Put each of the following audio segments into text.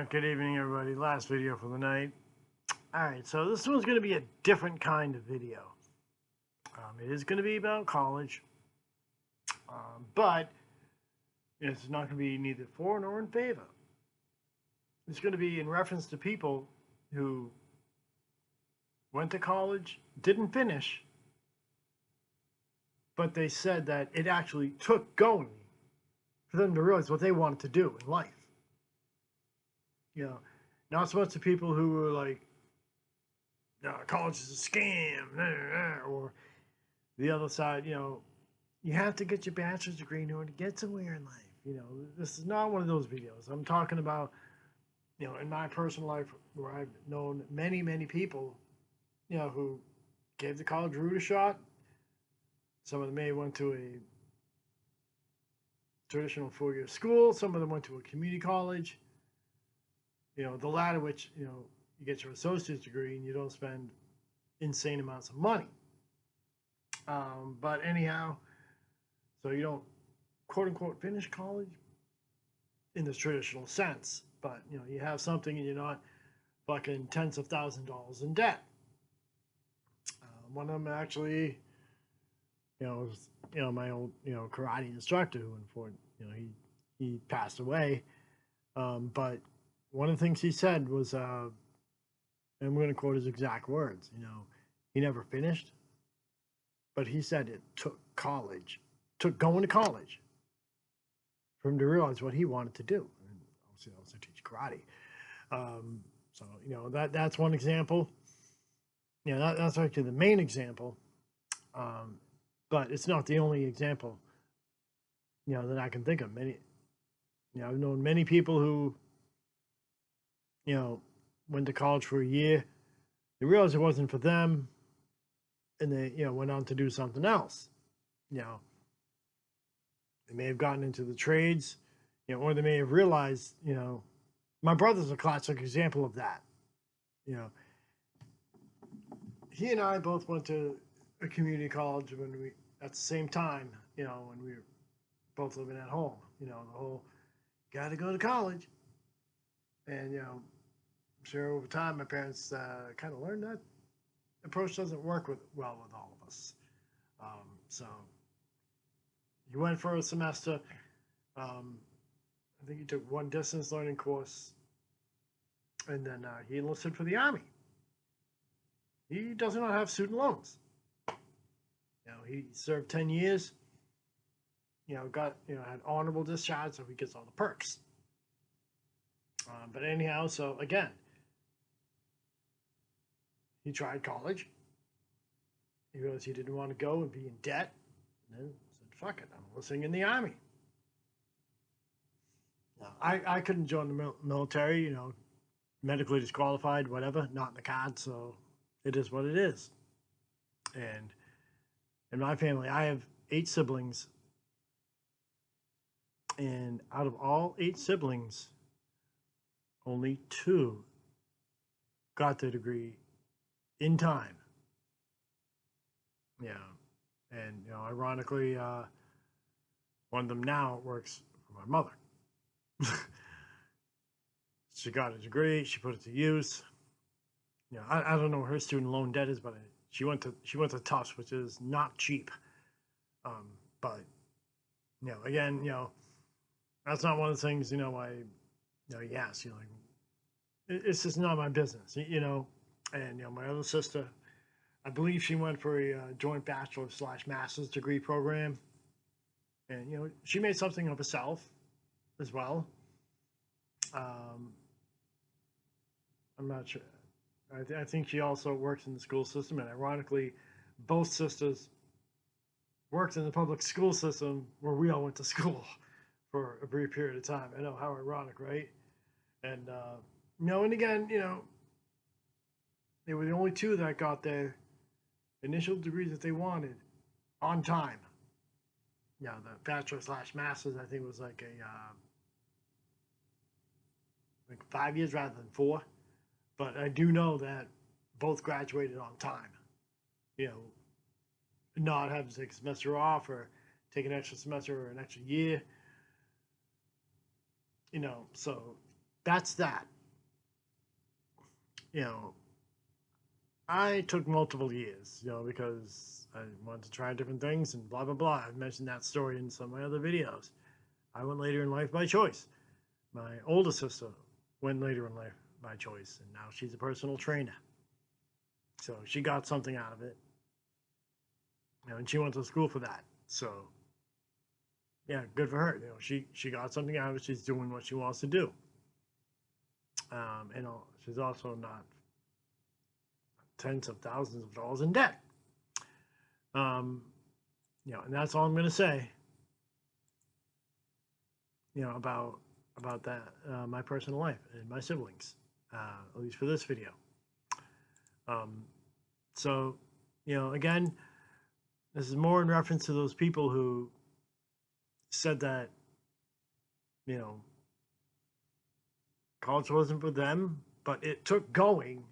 Good evening, everybody. Last video for the night. Alright, so this one's going to be a different kind of video. It is going to be about college, but it's not going to be neither for nor in favor. It's going to be in reference to people who went to college, didn't finish, but they said that it actually took going for them to realize what they wanted to do in life. You know, not so much the people who were like, no, college is a scam, or the other side, you have to get your bachelor's degree in order to get somewhere in life. This is not one of those videos. I'm talking about, in my personal life where I've known many, many people, who gave the college route a shot. Some of them may went to a traditional four-year school. Some of them went to a community college. The latter, which, you get your associate's degree and you don't spend insane amounts of money. But anyhow, so you don't quote unquote finish college in the traditional sense, but you have something and you're not fucking tens of thousands of dollars in debt. One of them actually, was, my old, karate instructor who, unfortunately, he passed away. But one of the things he said was, and I'm going to quote his exact words, he never finished, but he said it took going to college for him to realize what he wanted to do. And obviously, I also teach karate. So, that's one example. That's actually the main example. But it's not the only example, that I can think of. I've known many people who, went to college for a year, they realized it wasn't for them, and they, went on to do something else. They may have gotten into the trades, or they may have realized, my brother's a classic example of that. He and I both went to a community college at the same time, when we were both living at home, the whole got to go to college. And, I'm sure over time my parents kind of learned that approach doesn't work well with all of us. So he went for a semester. I think he took one distance learning course, and then he enlisted for the Army. He does not have student loans. He served 10 years. Got had honorable discharge, so he gets all the perks. But anyhow, so again, he tried college. He realized he didn't want to go and be in debt, and then said, "Fuck it, I'm enlisting in the Army." Now, I couldn't join the military, medically disqualified, whatever, not in the cards, so it is what it is. And in my family, I have 8 siblings, and out of all 8 siblings, only 2 got their degree in time. And ironically, one of them now works for my mother. She got a degree, she put it to use. I don't know what her student loan debt is, but she went to Tufts, which is not cheap. But again, that's not one of the things, yes, it's just not my business, And my other sister, I believe she went for a joint bachelor/master's degree program, and she made something of herself as well. I'm not sure. I think she also works in the school system, and ironically, both sisters worked in the public school system where we all went to school for a brief period of time. I know, how ironic, right? And and again, they were the only 2 that got their initial degrees that they wanted on time. The bachelor/master's, I think, was like 5 years rather than 4. But I do know that both graduated on time. Not having to take a semester off or take an extra semester or an extra year. So that's that. You know, I took multiple years, because I wanted to try different things and blah, blah, blah. I've mentioned that story in some of my other videos. I went later in life by choice. My older sister went later in life by choice, and now she's a personal trainer. So she got something out of it. And she went to school for that. So, yeah, good for her. She got something out of it. She's doing what she wants to do. She's also not tens of thousands of dollars in debt. And that's all I'm going to say. About that, my personal life and my siblings, at least for this video. So, again, this is more in reference to those people who said that, college wasn't for them, but it took going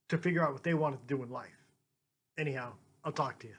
to figure out what they wanted to do in life. Anyhow, I'll talk to you.